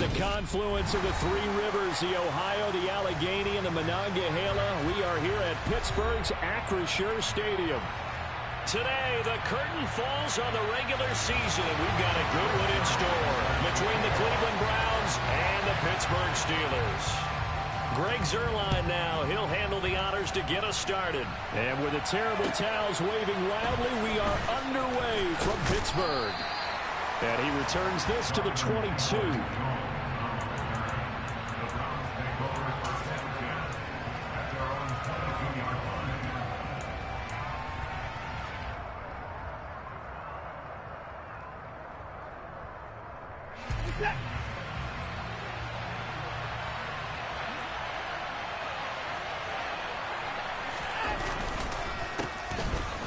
the confluence of the three rivers, the Ohio, the Allegheny, and the Monongahela. We are here at Pittsburgh's Acrisure Stadium. Today, the curtain falls on the regular season, and we've got a good one in store between the Cleveland Browns and the Pittsburgh Steelers. Greg Zuerlein now. He'll handle the honors to get us started. And with the terrible towels waving loudly, we are underway from Pittsburgh. And he returns this to the 22.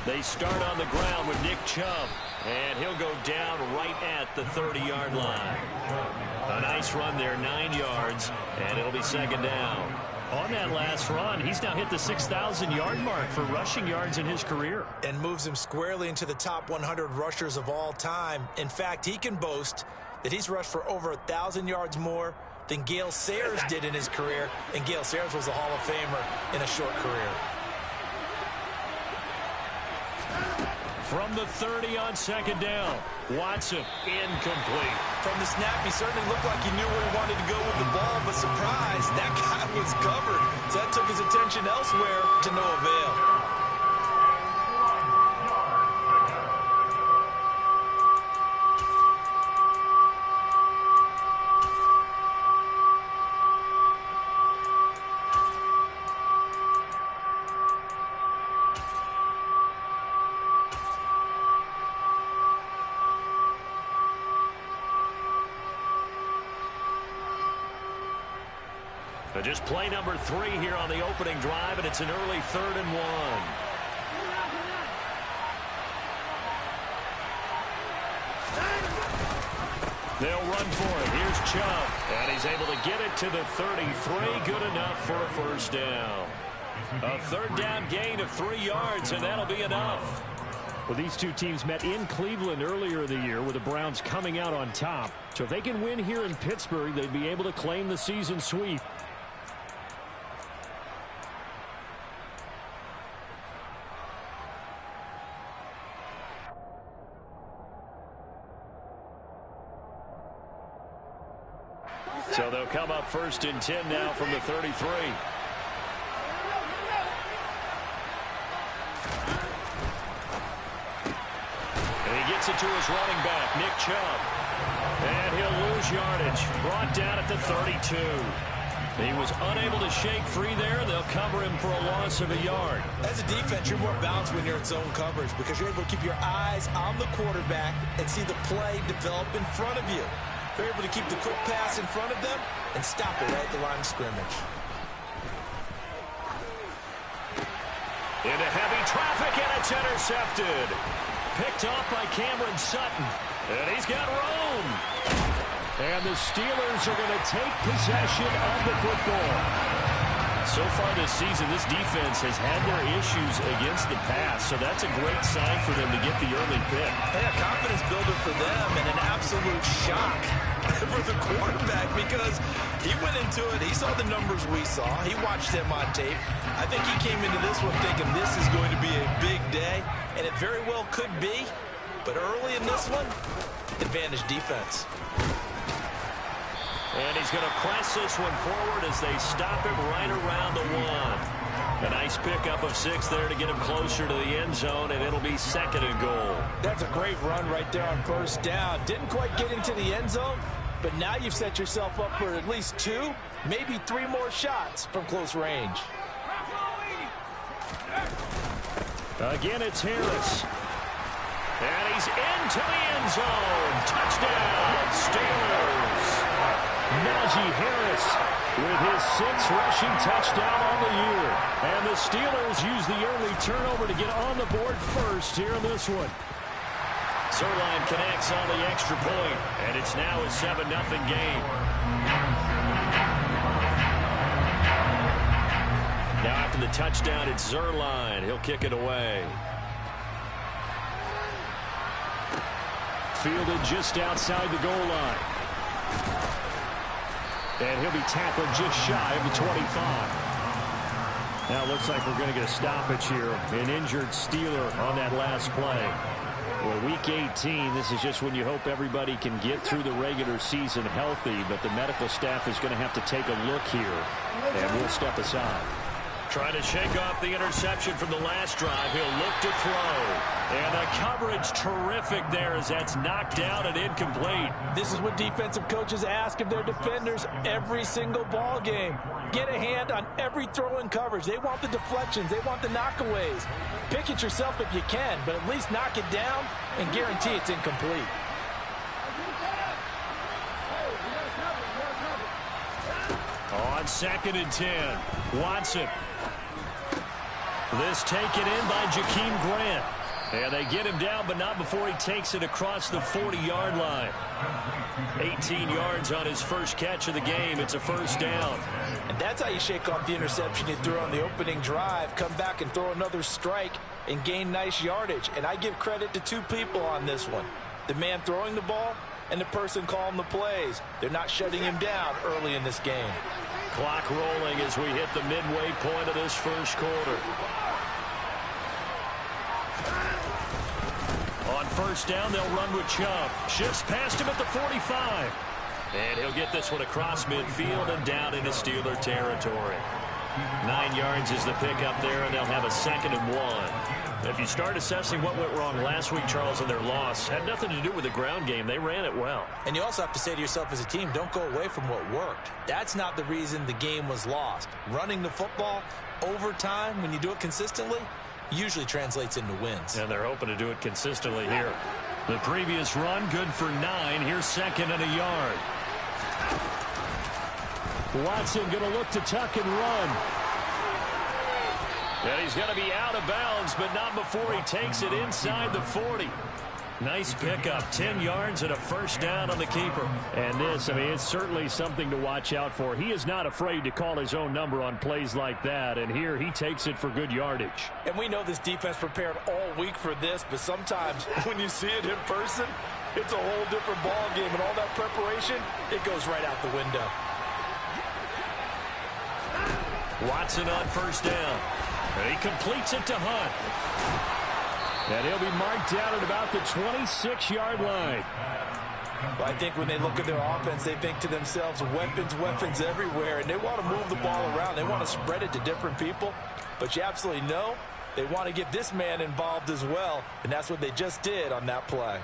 They start on the ground with Nick Chubb, and he'll go down right at the 30-yard line. A nice run there, 9 yards, and it'll be second down. On that last run, he's now hit the 6,000-yard mark for rushing yards in his career. And moves him squarely into the top 100 rushers of all time. In fact, he can boast that he's rushed for over 1,000 yards more than Gale Sayers did in his career, and Gale Sayers was a Hall of Famer in a short career. From the 30 on second down, Watson incomplete. From the snap, he certainly looked like he knew where he wanted to go with the ball, but surprise, that guy was covered. So that took his attention elsewhere to no avail. Just play number 3 here on the opening drive, and it's an early 3rd and 1. They'll run for it. Here's Chubb, and he's able to get it to the 33. Good enough for a first down. A third down gain of 3 yards, and that'll be enough. Well, these two teams met in Cleveland earlier in the year with the Browns coming out on top. So if they can win here in Pittsburgh, they'd be able to claim the season sweep. So they'll come up 1st and 10 now from the 33. And he gets it to his running back, Nick Chubb. And he'll lose yardage. Brought down at the 32. He was unable to shake free there. They'll cover him for a loss of a yard. As a defense, you're more balanced when you're in zone coverage because you're able to keep your eyes on the quarterback and see the play develop in front of you. They're able to keep the quick pass in front of them and stop it right at the line of scrimmage. Into heavy traffic, and it's intercepted. Picked off by Cameron Sutton. And he's got room. And the Steelers are going to take possession of the football. So far this season, this defense has had their issues against the pass, so that's a great sign for them to get the early pick. Hey, a confidence builder for them and an absolute shock for the quarterback because he went into it. He saw the numbers we saw. He watched them on tape. I think he came into this one thinking this is going to be a big day, and it very well could be. But early in this one, advantage defense. And he's going to press this one forward as they stop him right around the 1. A nice pickup of 6 there to get him closer to the end zone, and it'll be 2nd and goal. That's a great run right there on 1st down. Didn't quite get into the end zone, but now you've set yourself up for at least 2, maybe 3 more shots from close range. Again, it's Harris. And he's into the end zone. Touchdown, Steelers. Najee Harris with his 6th rushing touchdown on the year. And the Steelers use the early turnover to get on the board first here in this one. Zuerlein connects on the extra point, and it's now a 7-0 game. Now after the touchdown, it's Zuerlein. He'll kick it away. Fielded just outside the goal line. And he'll be tackled just shy of the 25. Now it looks like we're going to get a stoppage here. An injured Steeler on that last play. Well, week 18, this is just when you hope everybody can get through the regular season healthy, but the medical staff is going to have to take a look here, and we'll step aside. Trying to shake off the interception from the last drive. He'll look to throw. And the coverage terrific there as that's knocked down and incomplete. This is what defensive coaches ask of their defenders every single ball game. Get a hand on every throw in coverage. They want the deflections. They want the knockaways. Pick it yourself if you can, but at least knock it down and guarantee it's incomplete. On 2nd and 10, Watson. This taken in by Jakeem Grant. And they get him down, but not before he takes it across the 40-yard line. 18 yards on his first catch of the game. It's a first down. And that's how you shake off the interception you threw on the opening drive. Come back and throw another strike and gain nice yardage. And I give credit to two people on this one. The man throwing the ball and the person calling the plays. They're not shutting him down early in this game. Clock rolling as we hit the midway point of this first quarter. On first down, they'll run with Chubb. Shifts past him at the 45. And he'll get this one across midfield and down into Steeler territory. 9 yards is the pickup there, and they'll have a 2nd and 1. If you start assessing what went wrong last week, Charles, in their loss, had nothing to do with the ground game. They ran it well. And you also have to say to yourself as a team, don't go away from what worked. That's not the reason the game was lost. Running the football over time, when you do it consistently, usually translates into wins. And they're hoping to do it consistently here. The previous run, good for 9. Here's 2nd and a yard. Watson going to look to tuck and run. And he's going to be out of bounds, but not before he takes it inside the 40. Nice pickup, 10 yards and a first down on the keeper. And this, I mean, it's certainly something to watch out for. He is not afraid to call his own number on plays like that, and here he takes it for good yardage. And we know this defense prepared all week for this, but sometimes when you see it in person, it's a whole different ball game, and all that preparation, it goes right out the window. Watson on first down. And he completes it to Hunt. And he'll be marked down at about the 26-yard line. Well, I think when they look at their offense, they think to themselves, weapons everywhere, and they want to move the ball around. They want to spread it to different people. But you absolutely know they want to get this man involved as well, and that's what they just did on that play.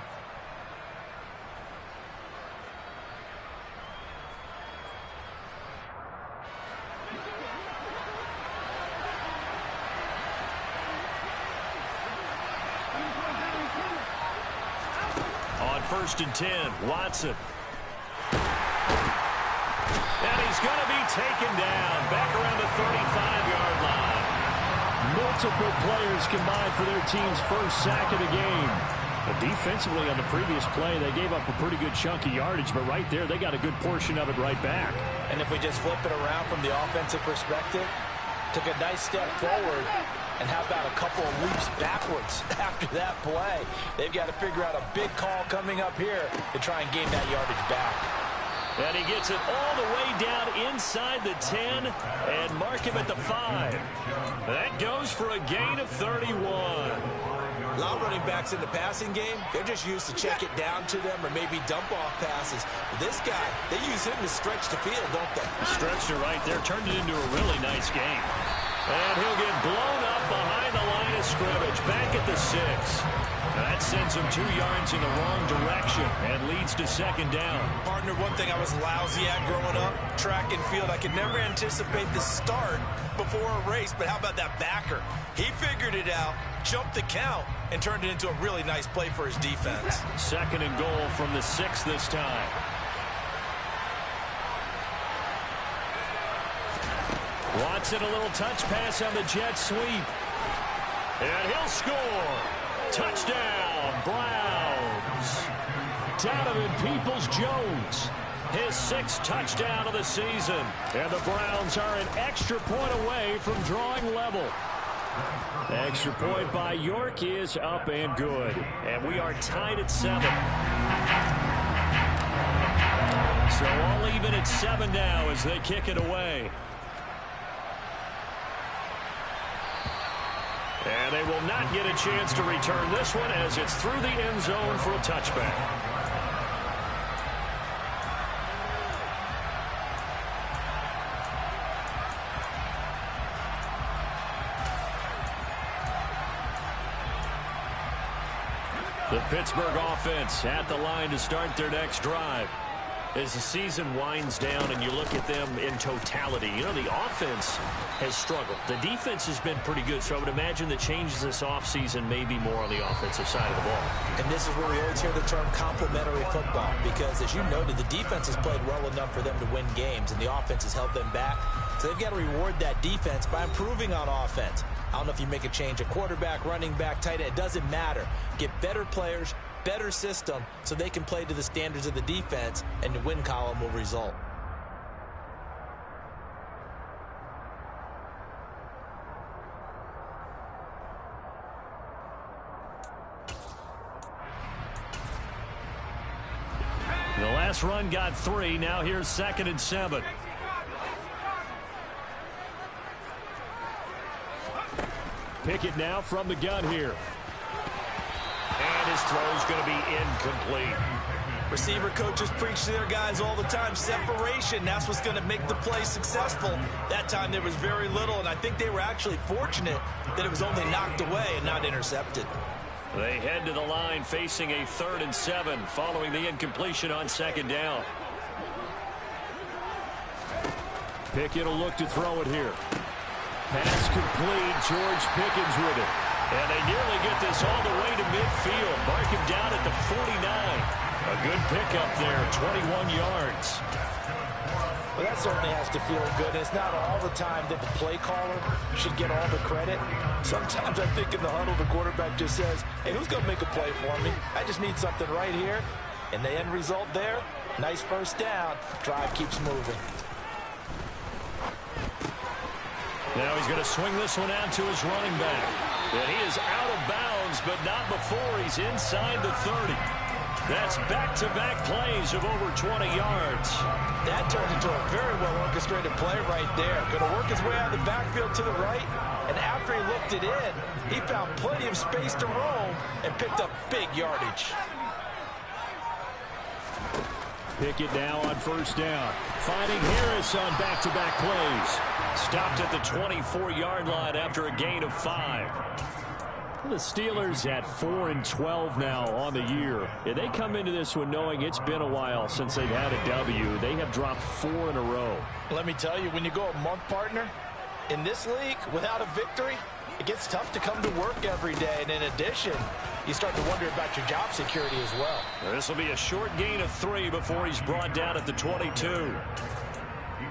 First and 10, Watson. And he's going to be taken down back around the 35-yard line. Multiple players combined for their team's first sack of the game. But defensively on the previous play, they gave up a pretty good chunk of yardage, but right there, they got a good portion of it right back. And if we just flip it around from the offensive perspective, took a nice step forward, and how about a couple of leaps backwards after that play? They've got to figure out a big call coming up here to try and gain that yardage back. And he gets it all the way down inside the 10 and mark him at the 5. That goes for a gain of 31. A lot of running backs in the passing game, they're just used to check it down to them or maybe dump off passes. But this guy, they use him to stretch the field, don't they? Stretched it right there, turned it into a really nice game. And he'll get blown up behind the line of scrimmage, back at the 6. That sends him 2 yards in the wrong direction and leads to 2nd down. Partner, one thing I was lousy at growing up, track and field, I could never anticipate the start before a race, but how about that backer? He figured it out, jumped the count, and turned it into a really nice play for his defense. 2nd and goal from the 6 this time. Watson, a little touch pass on the jet sweep. And he'll score. Touchdown, Browns. Donovan Peoples-Jones, his 6th touchdown of the season. And the Browns are an extra point away from drawing level. Extra point by York is up and good. And we are tied at 7. So all even even at 7 now as they kick it away. And they will not get a chance to return this one as it's through the end zone for a touchback. The Pittsburgh offense at the line to start their next drive. As the season winds down and you look at them in totality, you know, the offense has struggled. The defense has been pretty good, so I would imagine the changes this offseason may be more on the offensive side of the ball. And this is where we always hear the term complementary football, because as you noted, the defense has played well enough for them to win games, and the offense has held them back. So they've got to reward that defense by improving on offense. I don't know if you make a change, a quarterback, running back, tight end, it doesn't matter. Get better players, better system, so they can play to the standards of the defense, and the win column will result. The last run got 3. Now here's 2nd and 7. Pickett now from the gun here. And his throw's going to be incomplete. Receiver coaches preach to their guys all the time. Separation, that's what's going to make the play successful. That time there was very little, and I think they were actually fortunate that it was only knocked away and not intercepted. They head to the line facing a 3rd and 7 following the incompletion on 2nd down. Pickett will look to throw it here. Pass complete. George Pickens with it. And they nearly get this all the way to midfield. Mark him down at the 49. A good pickup there, 21 yards. Well, that certainly has to feel good. It's not all the time that the play caller should get all the credit. Sometimes I think in the huddle, the quarterback just says, hey, who's going to make a play for me? I just need something right here. And the end result there, nice first down. Drive keeps moving. Now he's going to swing this one out to his running back. And he is out of bounds, but not before he's inside the 30. That's back-to-back plays of over 20 yards. That turned into a very well-orchestrated play right there. Going to work his way out of the backfield to the right. And after he looked it in, he found plenty of space to roam and picked up big yardage. Pickett now on 1st down. Finding Harris on back-to-back plays. Stopped at the 24-yard line after a gain of 5. The Steelers at 4-12 now on the year. And they come into this one knowing it's been a while since they've had a W. They have dropped 4 in a row. Let me tell you, when you go a month, partner, in this league, without a victory, it gets tough to come to work every day. And in addition, you start to wonder about your job security as well. This will be a short gain of 3 before he's brought down at the 22.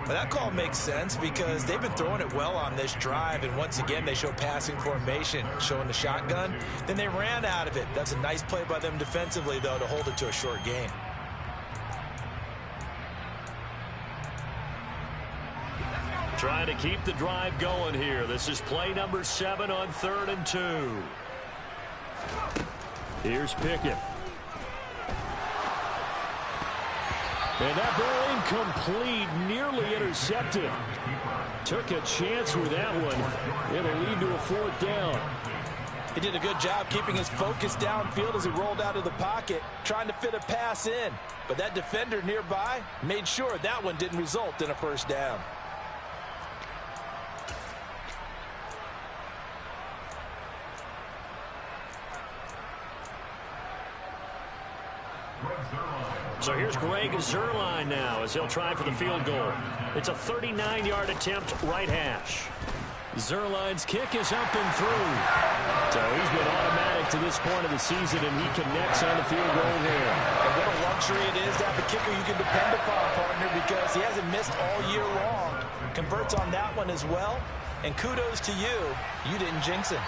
But that call makes sense because they've been throwing it well on this drive, and once again they show passing formation, showing the shotgun. Then they ran out of it. That's a nice play by them defensively, though, to hold it to a short gain. Trying to keep the drive going here. This is play number 7 on 3rd and 2. Here's Pickett. And that ball incomplete, nearly intercepted. Took a chance with that one. It'll lead to a 4th down. He did a good job keeping his focus downfield as he rolled out of the pocket, trying to fit a pass in. But that defender nearby made sure that one didn't result in a 1st down. So here's Greg Zuerlein now as he'll try for the field goal. It's a 39-yard attempt, right hash. Zuerlein's kick is up and through. So he's been automatic to this point of the season, and he connects on the field goal there. And what a luxury it is to have a kicker you can depend upon, partner, because he hasn't missed all year long. Converts on that one as well. And kudos to you. You didn't jinx him.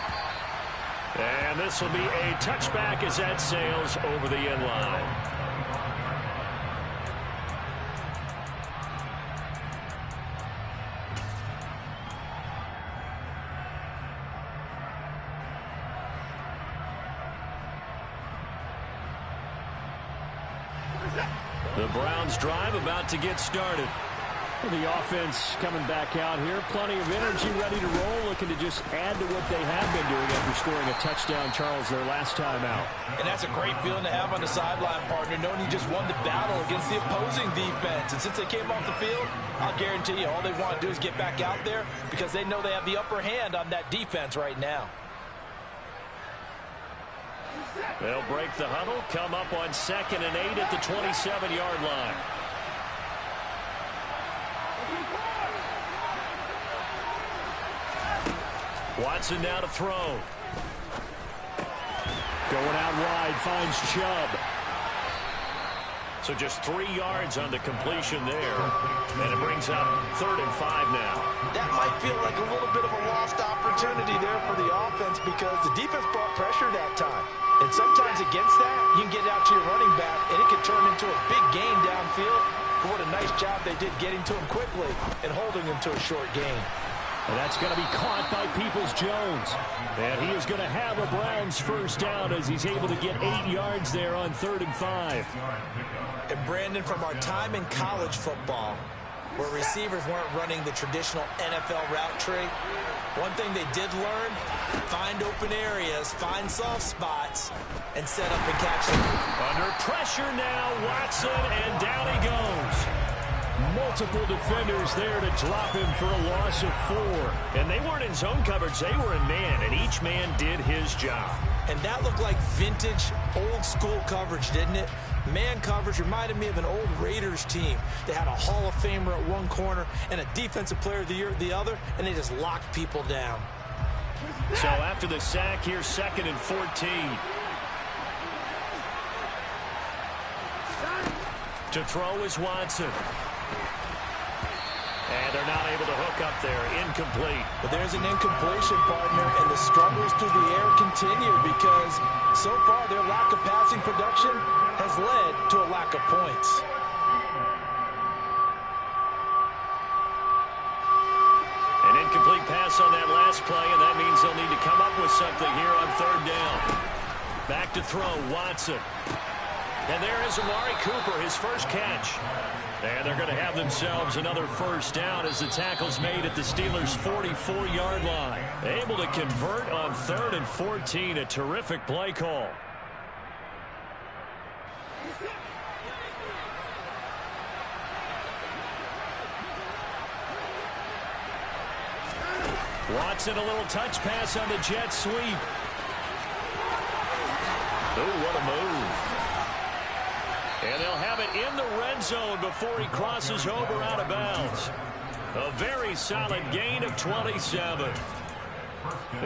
And this will be a touchback as that sails over the end line. The Browns drive about to get started. The offense coming back out here. Plenty of energy, ready to roll, looking to just add to what they have been doing after scoring a touchdown, Charles, their last time out. And that's a great feeling to have on the sideline, partner, knowing you just won the battle against the opposing defense. And since they came off the field, I'll guarantee you all they want to do is get back out there because they know they have the upper hand on that defense right now. They'll break the huddle, come up on 2nd and 8 at the 27-yard line. Watson now to throw. Going out wide, finds Chubb. So just 3 yards on the completion there. And it brings up 3rd and 5 now. That might feel like a little bit of a lost opportunity there for the offense because the defense brought pressure that time. And sometimes against that, you can get out to your running back, and it could turn into a big gain downfield. But what a nice job they did getting to him quickly and holding him to a short gain. And that's going to be caught by Peoples-Jones. And he is going to have a Browns first down as he's able to get 8 yards there on 3rd and 5. And Brandon, from our time in college football, where receivers weren't running the traditional NFL route tree, one thing they did learn, find open areas, find soft spots, and set up and catch them. Under pressure now, Watson, and down he goes. Multiple defenders there to drop him for a loss of 4. And they weren't in zone coverage, they were in man, and each man did his job. And that looked like vintage, old-school coverage, didn't it? Man coverage reminded me of an old Raiders team. They had a Hall of Famer at one corner and a Defensive Player of the Year at the other, and they just locked people down. So after the sack, here's 2nd and 14. To throw is Watson. And they're not able to hook up there. Incomplete. But there's an incompletion, partner, and the struggles through the air continue because so far their lack of passing production has led to a lack of points. An incomplete pass on that last play, and that means they'll need to come up with something here on 3rd down. Back to throw, Watson. And there is Amari Cooper, his first catch. And they're going to have themselves another first down as the tackle's made at the Steelers' 44-yard line. Able to convert on 3rd and 14, a terrific play call. Watson, a little touch pass on the jet sweep. Oh, what a move. And they'll have it in the red zone before he crosses over out of bounds. A very solid gain of 27.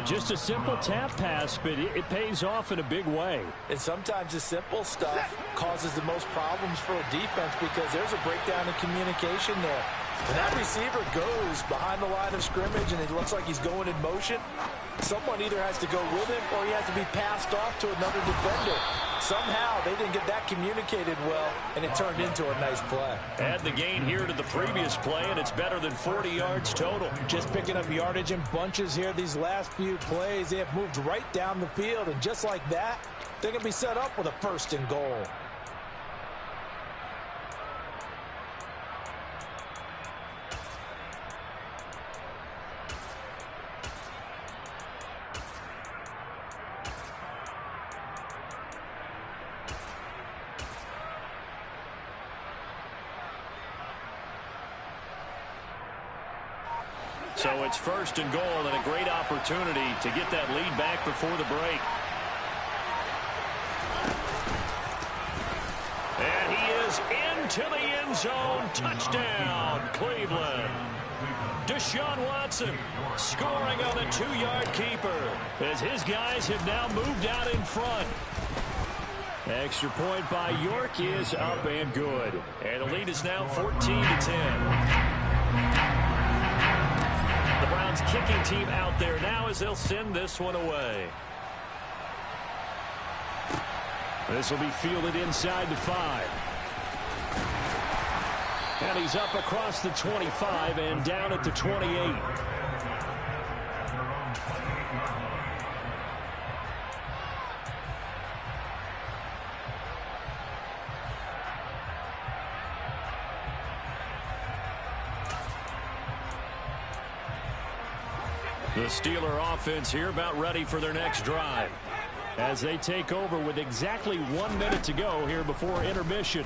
Just a simple tap pass, but it pays off in a big way. And sometimes the simple stuff causes the most problems for a defense because there's a breakdown in communication there. When that receiver goes behind the line of scrimmage and it looks like he's going in motion, someone either has to go with him or he has to be passed off to another defender. Somehow they didn't get that communicated well, and it turned into a nice play. Add the gain here to the previous play, and it's better than 40 yards total. Just picking up yardage in bunches here these last few plays. They have moved right down the field, and just like that, they're going to be set up with a 1st and goal. So it's 1st and goal and a great opportunity to get that lead back before the break. And he is into the end zone. Touchdown, Cleveland. Deshaun Watson scoring on the 2-yard keeper as his guys have now moved out in front. Extra point by York is up and good. And the lead is now 14-10. The Browns kicking team out there now as they'll send this one away. This will be fielded inside the 5. And he's up across the 25 and down at the 28. The Steeler offense here about ready for their next drive as they take over with exactly 1 minute to go here before intermission.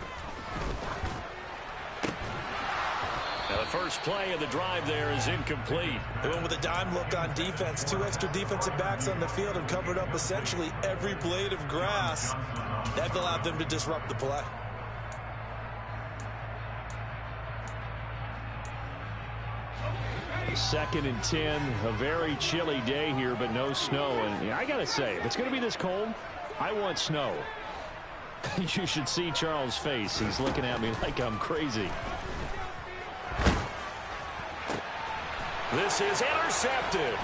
Now the first play of the drive there is incomplete. They went with a dime look on defense. 2 extra defensive backs on the field and covered up essentially every blade of grass. That allowed them to disrupt the play. Second and 10, a very chilly day here, but no snow. And I got to say, if it's going to be this cold, I want snow. You should see Charles' face. He's looking at me like I'm crazy. This is intercepted.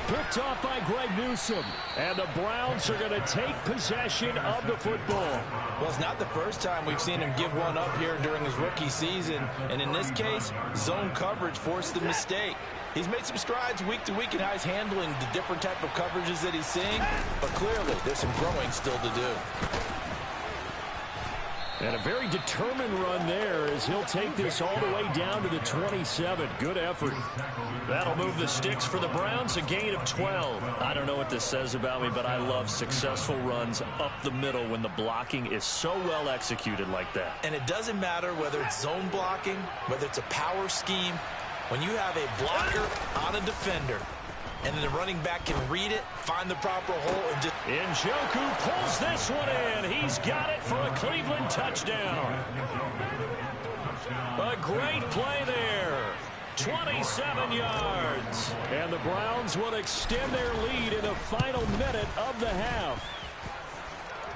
Picked off by Greg Newsome. And the Browns are going to take possession of the football. Well, it's not the first time we've seen him give one up here during his rookie season. And in this case, zone coverage forced the mistake. He's made some strides week to week in how he's handling the different type of coverages that he's seeing. But clearly, there's some growing still to do. And a very determined run there as he'll take this all the way down to the 27. Good effort. That'll move the sticks for the Browns, a gain of 12. I don't know what this says about me, but I love successful runs up the middle when the blocking is so well executed like that. And it doesn't matter whether it's zone blocking, whether it's a power scheme. When you have a blocker on a defender, and then the running back can read it, find the proper hole, and just... Njoku pulls this one in. He's got it for a Cleveland touchdown. A great play there. 27 yards. And the Browns will extend their lead in the final minute of the half.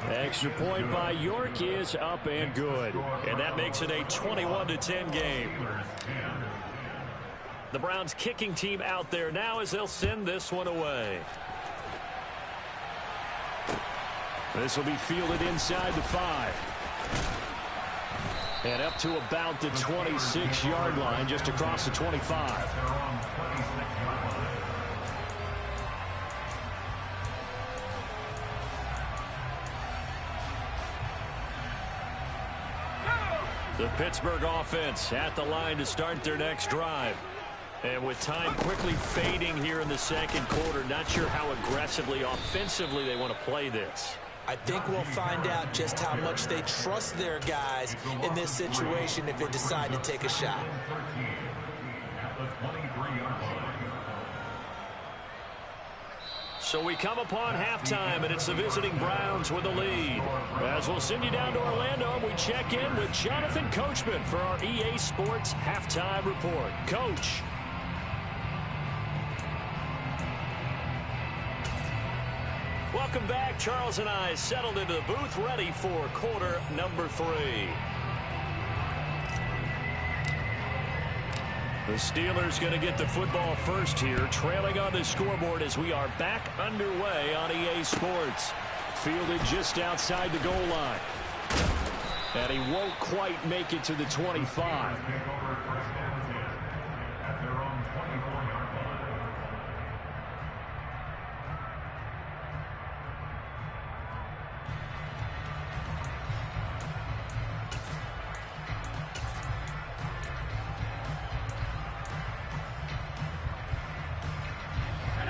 Extra point by York is up and good. And that makes it a 21-10 game. The Browns kicking team out there now as they'll send this one away. This will be fielded inside the 5. And up to about the 26-yard line, just across the 25. The Pittsburgh offense at the line to start their next drive. And with time quickly fading here in the second quarter, not sure how aggressively, offensively they want to play this. I think we'll find out just how much they trust their guys in this situation if they decide to take a shot. So we come upon halftime, and it's the visiting Browns with the lead. As we'll send you down to Orlando, we check in with Jonathan Coachman for our EA Sports Halftime Report. Coach. Welcome back. Charles and I settled into the booth, ready for quarter number 3. The Steelers going to get the football first here, trailing on the scoreboard as we are back underway on EA Sports. Fielded just outside the goal line. And he won't quite make it to the 25.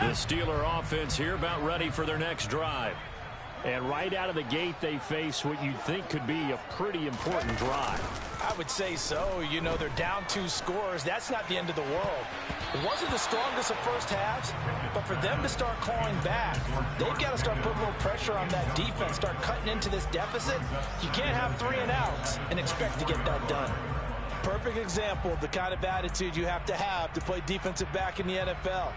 The Steeler offense here about ready for their next drive. And right out of the gate, they face what you'd think could be a pretty important drive. I would say so. You know, they're down 2 scores. That's not the end of the world. It wasn't the strongest of first halves, but for them to start clawing back, they've got to start putting a little pressure on that defense, start cutting into this deficit. You can't have 3 and outs and expect to get that done. Perfect example of the kind of attitude you have to play defensive back in the NFL.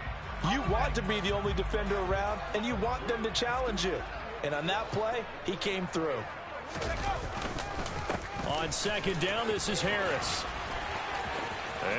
You want to be the only defender around, and you want them to challenge you. And on that play, he came through. On second down, this is Harris.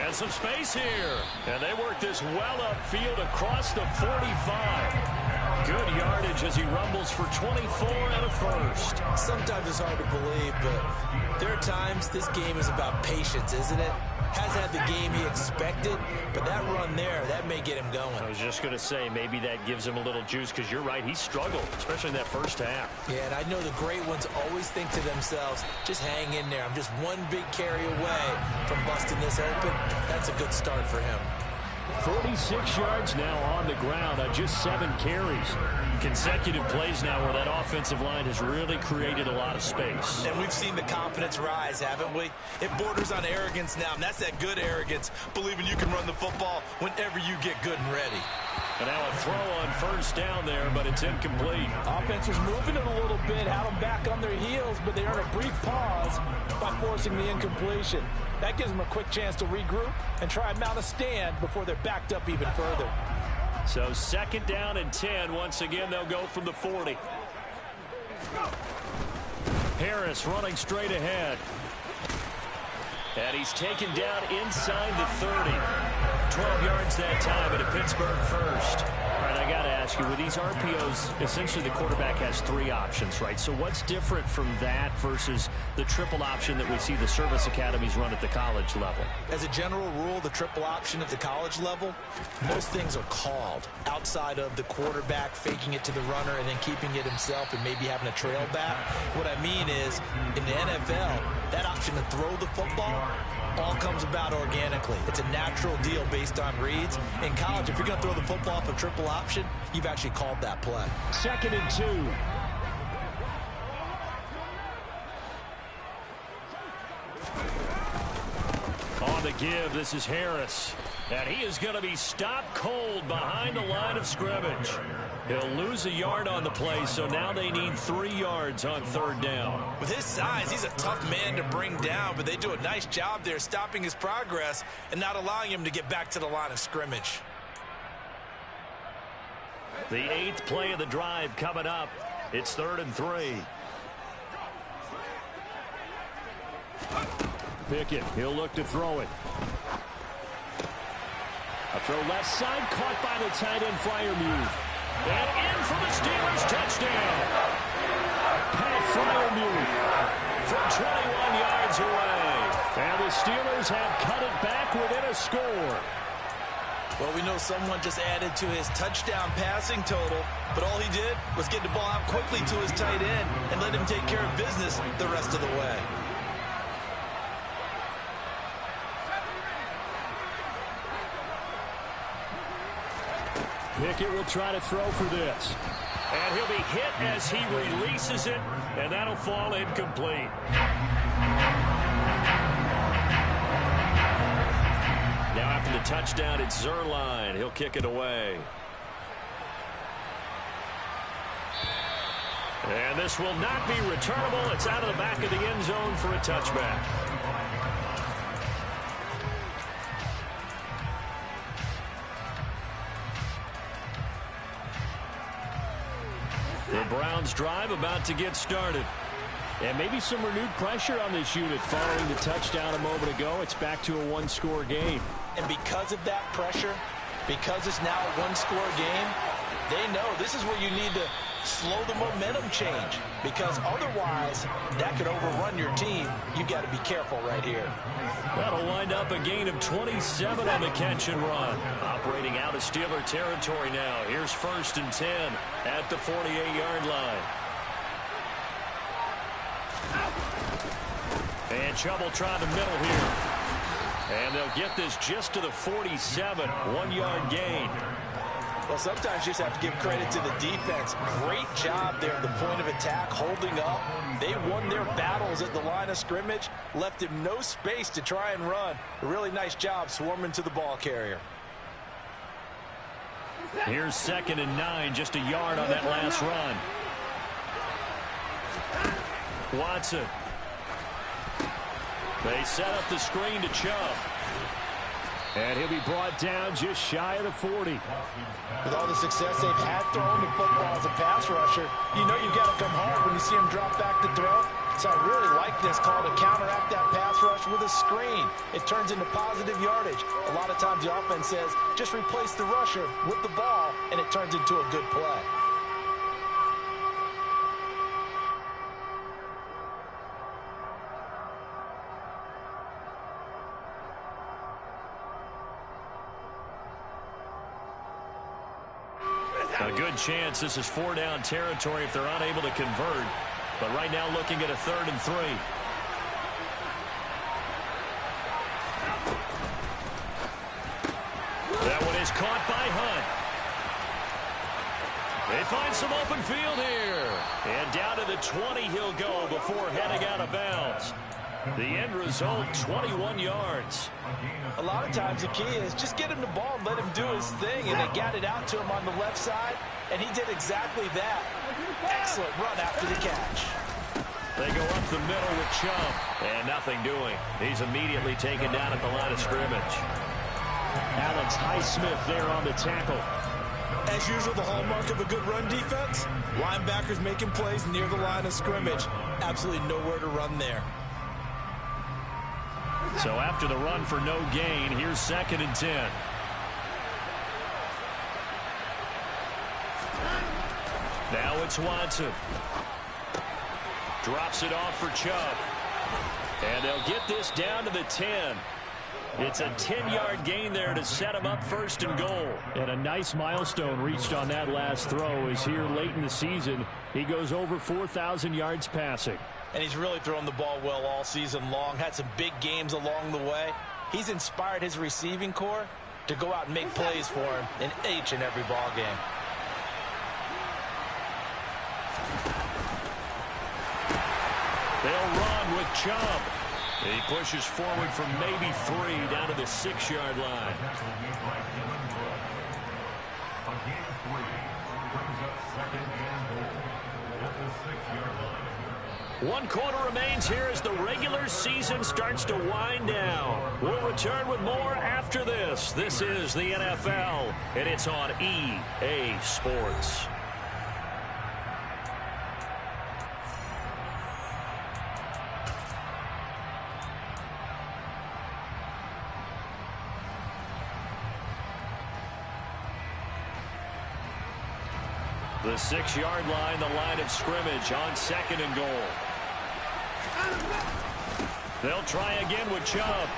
And some space here. And they work this well upfield across the 45. Good yardage as he rumbles for 24 and a first. Sometimes it's hard to believe, but there are times this game is about patience, isn't it? Has had the game he expected, but that run there, that may get him going. I was just going to say, maybe that gives him a little juice, because you're right, he struggled, especially in that first half. Yeah, and I know the great ones always think to themselves, just hang in there. I'm just one big carry away from busting this open. That's a good start for him. 46 yards now on the ground on just 7 carries. Consecutive plays now where that offensive line has really created a lot of space. And we've seen the confidence rise, haven't we? It borders on arrogance now, and that's that good arrogance, believing you can run the football whenever you get good and ready. And now a throw on first down there, but it's incomplete. Offense was moving it a little bit, had them back on their heels, but they earned a brief pause by forcing the incompletion. That gives them a quick chance to regroup and try and mount a stand before they're backed up even further. So second down and 10. Once again, they'll go from the 40. Harris running straight ahead. And he's taken down inside the 30. 12 yards that time, and a Pittsburgh first. All right, I got to ask you, with these RPOs, essentially the quarterback has 3 options, right? So what's different from that versus the triple option that we see the service academies run at the college level? As a general rule, the triple option at the college level, most things are called outside of the quarterback faking it to the runner and then keeping it himself and maybe having a trail back. What I mean is, in the NFL, that option to throw the football all comes about organically. It's a natural deal based on reads. In college, if you're going to throw the football off a triple option, you've actually called that play. Second and 2. On the give, this is Harris. And he is going to be stopped cold behind the line of scrimmage. He'll lose a yard on the play, so now they need 3 yards on third down. With his size, he's a tough man to bring down, but they do a nice job there stopping his progress and not allowing him to get back to the line of scrimmage. The 8th play of the drive coming up. It's 3rd and 3. Pickett, he'll look to throw it. A throw left side, caught by the tight end Freiermuth. And in for the Steelers, touchdown. Pat Freiermuth from 21 yards away. And the Steelers have cut it back within a score. Well, we know someone just added to his touchdown passing total, but all he did was get the ball out quickly to his tight end and let him take care of business the rest of the way. Pickett will try to throw for this. And he'll be hit as he releases it, and that'll fall incomplete. Now after the touchdown, it's Zerline. He'll kick it away. And this will not be returnable. It's out of the back of the end zone for a touchback. The Browns drive about to get started. And maybe some renewed pressure on this unit following the touchdown a moment ago. It's back to a 1-score game. And because of that pressure, because it's now a 1-score game, they know this is where you need to slow the momentum change, because otherwise that could overrun your team. You've got to be careful right here. That'll wind up a gain of 27 on the catch and run. Operating out of Steeler territory now. Here's 1st and 10 at the 48-yard line. And Chubb try the middle here. And they'll get this just to the 47. 1-yard gain. Well, sometimes you just have to give credit to the defense. Great job there at the point of attack, holding up. They won their battles at the line of scrimmage, left him no space to try and run. A really nice job swarming to the ball carrier. Here's 2nd and 9, just a yard on that last run. Watson. They set up the screen to Chubb. And he'll be brought down just shy of the 40. With all the success they've had throwing the football as a pass rusher, you know you've got to come hard when you see him drop back to throw. So I really like this call to counteract that pass rush with a screen. It turns into positive yardage. A lot of times the offense says, just replace the rusher with the ball, and it turns into a good play. A good chance this is 4-down territory if they're unable to convert. But right now looking at a 3rd and 3. That is caught by Hunt. They find some open field here. And down to the 20 he'll go before heading out of bounds. The end result, 21 yards. A lot of times the key is just get him the ball and let him do his thing. And they got it out to him on the left side, and he did exactly that. Excellent run after the catch. They go up the middle with Chubb. And nothing doing. He's immediately taken down at the line of scrimmage. Alex Highsmith there on the tackle. As usual, the hallmark of a good run defense, linebackers making plays near the line of scrimmage. Absolutely nowhere to run there. So after the run for no gain, here's 2nd and 10. Now it's Watson. Drops it off for Chubb. And they'll get this down to the 10. It's a 10-yard gain there to set him up 1st and goal. And a nice milestone reached on that last throw is here late in the season. He goes over 4,000 yards passing. And he's really thrown the ball well all season long. Had some big games along the way. He's inspired his receiving corps to go out and make plays for him in each and every ball game. They'll run with Chubb. He pushes forward from maybe 3 down to the 6-yard line. One quarter remains here as the regular season starts to wind down. We'll return with more after this. This is the NFL, and it's on EA Sports. The 6-yard line, the line of scrimmage on 2nd and goal. They'll try again with Chubb.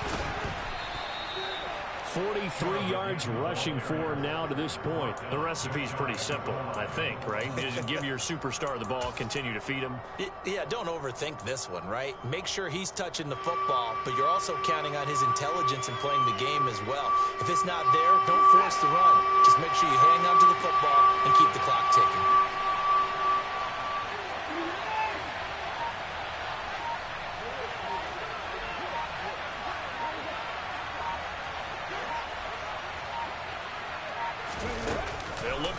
43 yards rushing for him now to this point. The recipe's pretty simple, I think, right? Just give your superstar the ball, continue to feed him. Yeah, don't overthink this one, right? Make sure he's touching the football, but you're also counting on his intelligence in playing the game as well. If it's not there, don't force the run. Just make sure you hang on to the football and keep the clock ticking.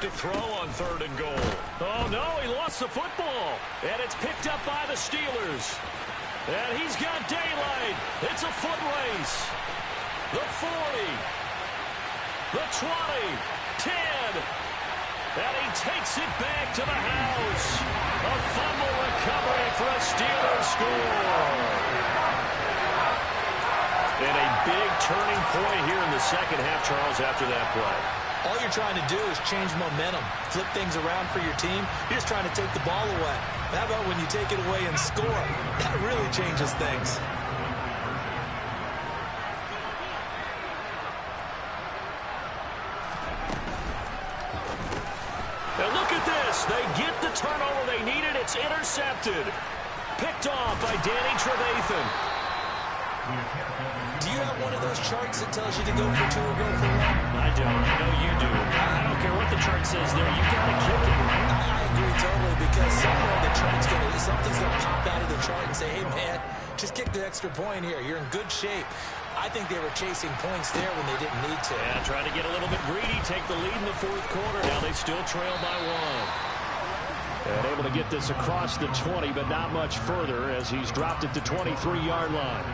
To throw on 3rd and goal. Oh, no, he lost the football. And it's picked up by the Steelers. And he's got daylight. It's a foot race. The 40. The 20. 10. And he takes it back to the house. A fumble recovery for a Steelers score. And a big turning point here in the second half, Charles, after that play. All you're trying to do is change momentum, flip things around for your team. You're just trying to take the ball away. How about when you take it away and score? That really changes things. And look at this. They get the turnover they needed. It's intercepted. Picked off by Danny Trevathan. Do you have one of those charts that tells you to go for 2 or go for 1? I don't. I know you do. I don't care what the chart says there. You got to kick it. I agree totally, because somewhere the chart's something's going to pop out of the chart and say, hey, man, just kick the extra point here. You're in good shape. I think they were chasing points there when they didn't need to. Yeah, trying to get a little bit greedy, take the lead in the 4th quarter. Now they still trail by 1. And able to get this across the 20, but not much further as he's dropped at the 23-yard line.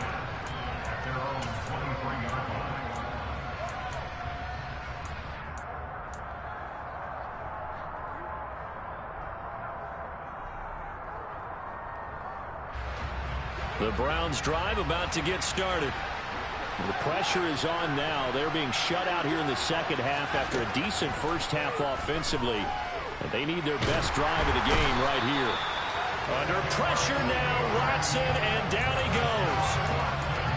The Browns drive about to get started. The pressure is on now. They're being shut out here in the second half after a decent first half offensively. And they need their best drive of the game right here. Under pressure now, Watson, and down he goes.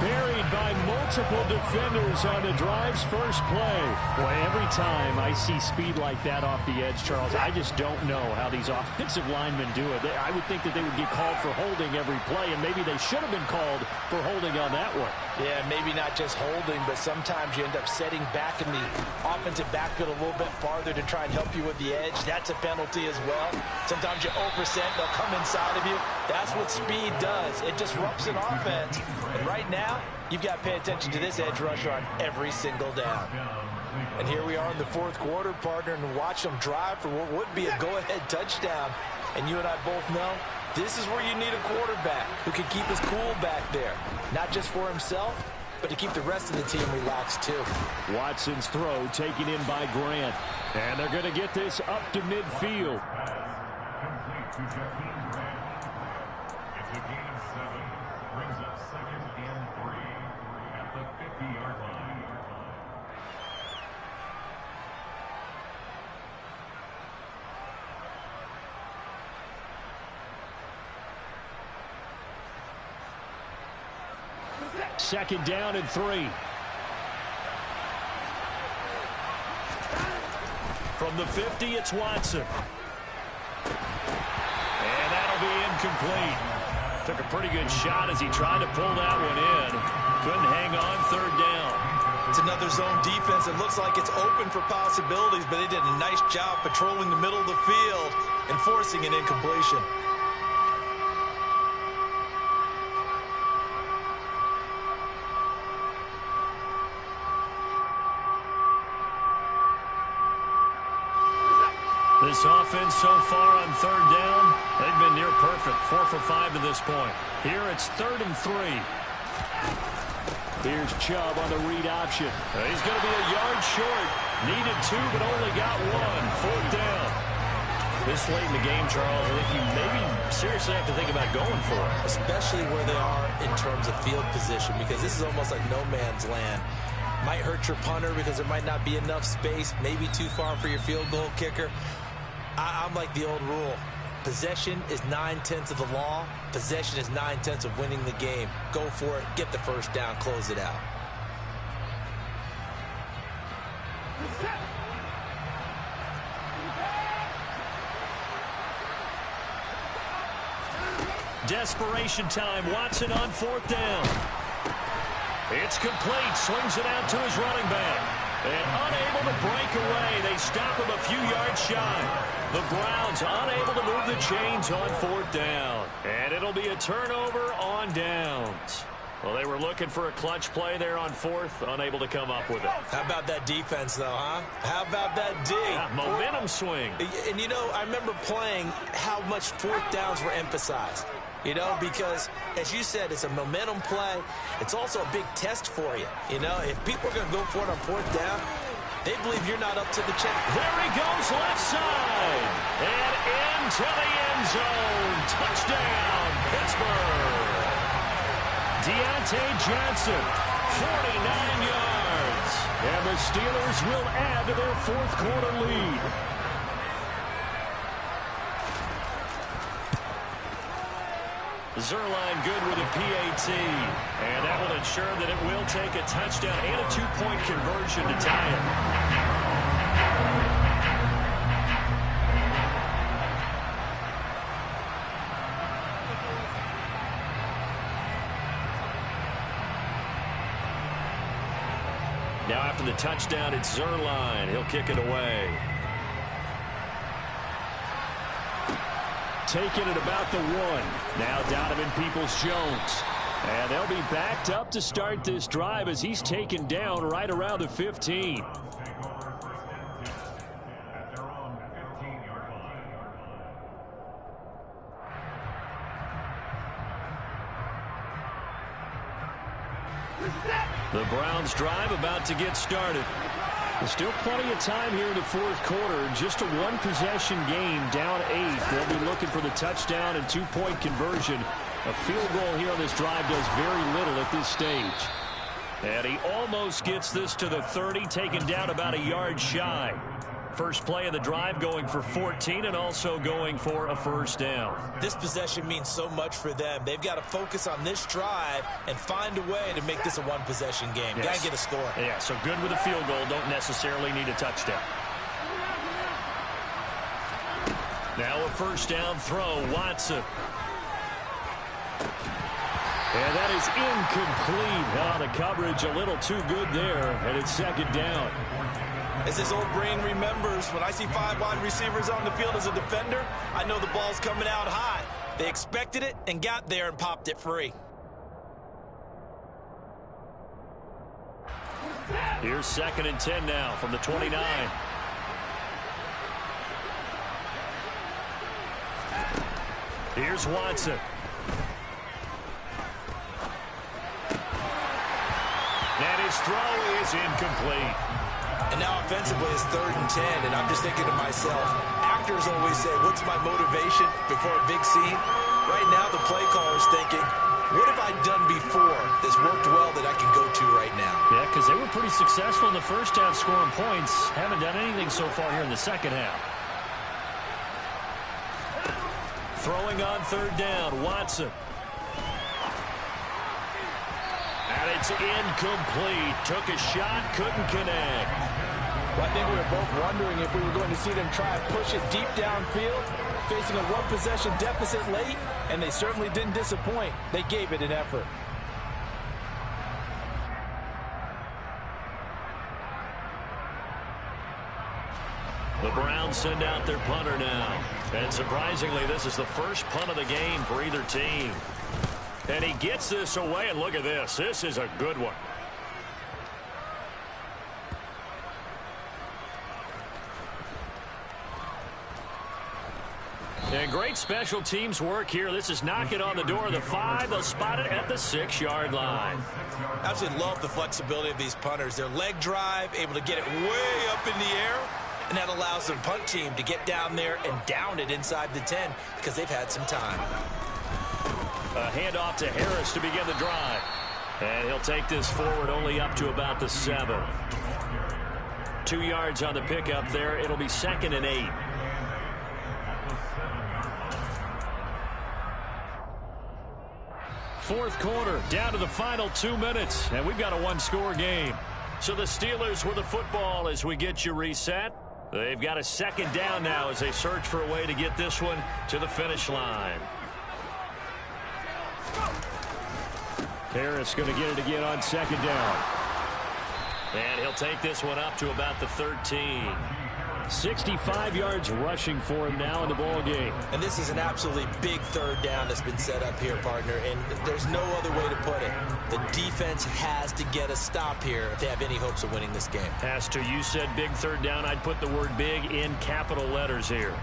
Buried by multiple defenders on the drive's first play. Boy, every time I see speed like that off the edge, Charles, I just don't know how these offensive linemen do it. I would think that they would get called for holding every play, and maybe they should have been called for holding on that one. Yeah, maybe not just holding, but sometimes you end up setting back in the offensive backfield a little bit farther to try and help you with the edge. That's a penalty as well. Sometimes you overset, they'll come inside of you. That's what speed does. It disrupts an offense. And right now, you've got to pay attention to this edge rusher on every single down. And here we are in the fourth quarter, partner, and watch them drive for what would be a go-ahead touchdown. And you and I both know this is where you need a quarterback who can keep his cool back there. Not just for himself, but to keep the rest of the team relaxed too. Watson's throw taken in by Grant. And they're going to get this up to midfield. It's a gain of 7. Brings up 2nd and 3 at the 50-yard line. Second down and 3. From the 50, it's Watson. And that'll be incomplete. Took a pretty good shot as he tried to pull that one in. Couldn't hang on, third down. It's another zone defense. It looks like it's open for possibilities, but they did a nice job patrolling the middle of the field and forcing an incompletion. This offense so far on third down, they've been near perfect. 4 for 5 to this point. Here it's 3rd and 3. Here's Chubb on the read option. He's going to be a yard short. Needed 2, but only got 1. 4th down. This late in the game, Charles, I think you maybe seriously have to think about going for it. Especially where they are in terms of field position, because this is almost like no man's land. Might hurt your punter because there might not be enough space, maybe too far for your field goal kicker. I'm like the old rule. Possession is 9/10 of the law. Possession is 9/10 of winning the game. Go for it. Get the first down. Close it out. Desperation time. Watson on 4th down. It's complete. Swings it out to his running back. And unable to break away. They stop him a few yards shy. The Browns unable to move the chains on 4th down. And it'll be a turnover on downs. Well, they were looking for a clutch play there on 4th. Unable to come up with it. How about that defense, though, huh? How about that D? Yeah, momentum swing. And, you know, I remember playing how much 4th downs were emphasized. You know, because, as you said, it's a momentum play. It's also a big test for you. You know, if people are going to go for it on 4th down, they believe you're not up to the check. There he goes, left side. And into the end zone. Touchdown, Pittsburgh. Deontay Johnson, 49 yards. And the Steelers will add to their 4th quarter lead. Zerline good with a PAT. And that will ensure that it will take a touchdown and a 2-point conversion to tie it. Now after the touchdown, it's Zerline. He'll kick it away. Taking it about the 1. Now Donovan Peoples-Jones. And they'll be backed up to start this drive as he's taken down right around the 15. The Browns drive about to get started. There's still plenty of time here in the 4th quarter. Just a 1-possession game, down 8. They'll be looking for the touchdown and 2-point conversion. A field goal here on this drive does very little at this stage. And he almost gets this to the 30, taken down about a yard shy. First play of the drive going for 14 and also going for a first down. This possession means so much for them. They've got to focus on this drive and find a way to make this a 1-possession game. Yes. Got to get a score. Yeah, so good with a field goal. Don't necessarily need a touchdown. Now a first down throw. Watson. And that is incomplete. Oh, the coverage a little too good there, and it's second down. As his old brain remembers, when I see 5 wide receivers on the field as a defender, I know the ball's coming out hot. They expected it and got there and popped it free. Here's 2nd and 10 now from the 29. Here's Watson. And his throw is incomplete. And now offensively it's 3rd and 10, and I'm just thinking to myself, actors always say, what's my motivation before a big scene? Right now the play caller's thinking, what have I done before that's worked well that I can go to right now? Yeah, because they were pretty successful in the first half scoring points. Haven't done anything so far here in the second half. Throwing on 3rd down, Watson. And it's incomplete. Took a shot, couldn't connect. Well, I think we were both wondering if we were going to see them try and push it deep downfield, facing a one-possession deficit late, and they certainly didn't disappoint. They gave it an effort. The Browns send out their punter now. And surprisingly, this is the first punt of the game for either team. And he gets this away, and look at this. This is a good one. And great special teams work here. This is knocking on the door of the 5. They'll spot it at the 6-yard line. Absolutely love the flexibility of these punters. Their leg drive, able to get it way up in the air, and that allows their punt team to get down there and down it inside the 10 because they've had some time. A handoff to Harris to begin the drive. And he'll take this forward only up to about the 7. 2 yards on the pickup there. It'll be 2nd and 8. Fourth quarter, down to the final 2 minutes, and we've got a one-score game. So the Steelers with the football as we get you reset. They've got a 2nd down now as they search for a way to get this one to the finish line. Harris going to get it again on 2nd down. And he'll take this one up to about the 13. 65 yards rushing for him now in the ball game. And this is an absolutely big 3rd down that's been set up here, partner, and there's no other way to put it. The defense has to get a stop here if they have any hopes of winning this game. Has to. You said big 3rd down. I'd put the word big in capital letters here.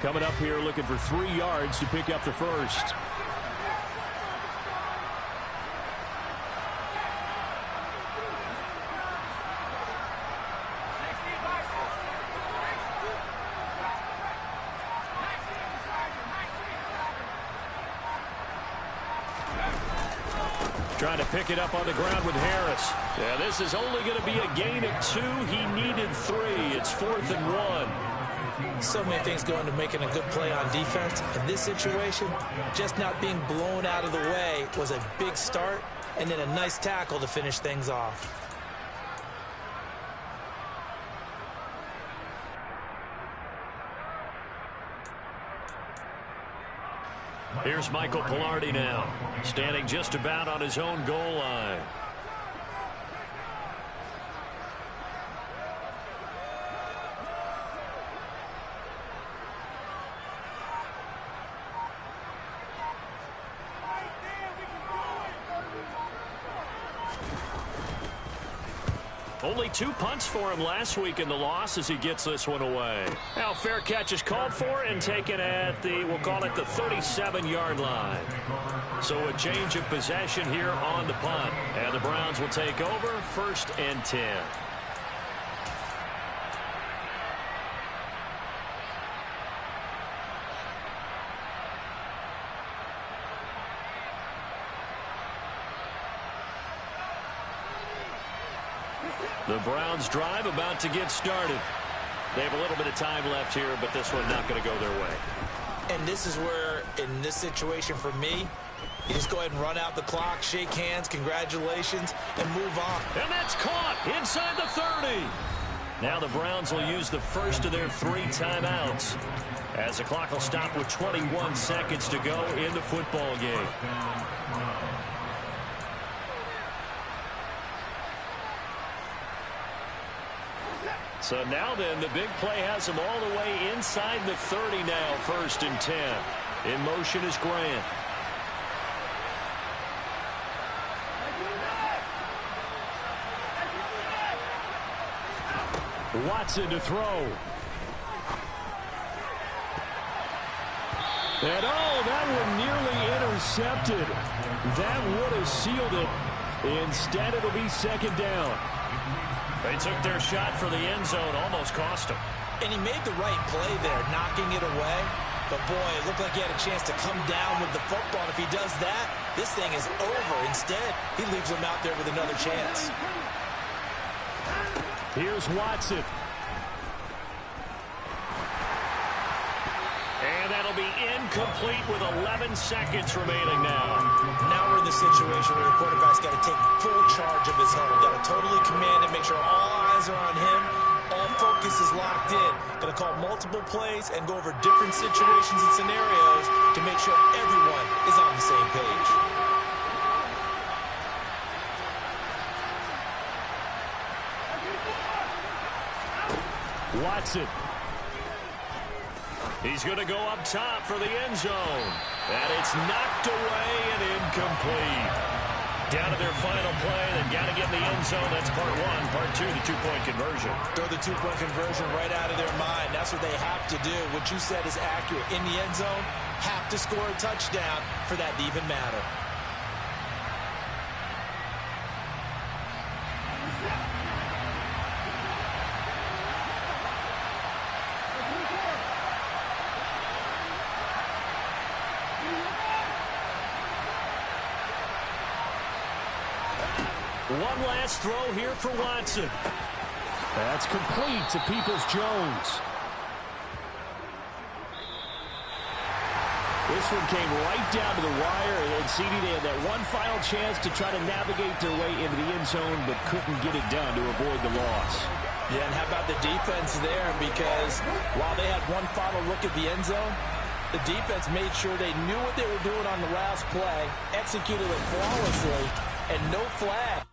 Coming up here looking for 3 yards to pick up the first. Trying to pick it up on the ground with Harris. Yeah, this is only going to be a gain of 2. He needed 3. It's 4th and 1. So many things go into making a good play on defense. In this situation, just not being blown out of the way was a big start, and then a nice tackle to finish things off. Here's Michael Pilardi now, standing just about on his own goal line. Only 2 punts for him last week in the loss as he gets this one away. Now fair catch is called for and taken at the, we'll call it the 37-yard line. So a change of possession here on the punt. And the Browns will take over 1st and 10. The Browns drive about to get started. They have a little bit of time left here, but this one not going to go their way. And this is where In this situation for me, you just go ahead and run out the clock, shake hands, congratulations, and move on. And that's caught inside the 30. Now the Browns will use the first of their 3 timeouts as the clock will stop with 21 seconds to go in the football game. So now then, the big play has them all the way inside the 30 now, 1st and 10. In motion is Grant. Watson to throw. And that one nearly intercepted. That would have sealed it. Instead, it'll be 2nd down. They took their shot for the end zone, almost cost him. And he made the right play there, knocking it away. But, boy, it looked like he had a chance to come down with the football. And if he does that, this thing is over. Instead, he leaves him out there with another chance. Here's Watson. And that'll be incomplete with 11 seconds remaining now. Now we're in the situation where the quarterback's got to take full charge of his huddle. Got to totally command it, make sure all eyes are on him. All focus is locked in. Going to call multiple plays and go over different situations and scenarios to make sure everyone is on the same page. Watson. He's going to go up top for the end zone. And it's knocked away and incomplete. Down to their final play. They've got to get in the end zone. That's part 1. Part 2, the 2-point conversion. Throw the 2-point conversion right out of their mind. That's what they have to do. What you said is accurate. In the end zone, have to score a touchdown for that to even matter. One last throw here for Watson. That's complete to Peoples-Jones. This one came right down to the wire, and CD, they had that one final chance to try to navigate their way into the end zone, but couldn't get it done to avoid the loss. Yeah, and how about the defense there? Because while they had one final look at the end zone, the defense made sure they knew what they were doing on the last play, executed it flawlessly, and no flag.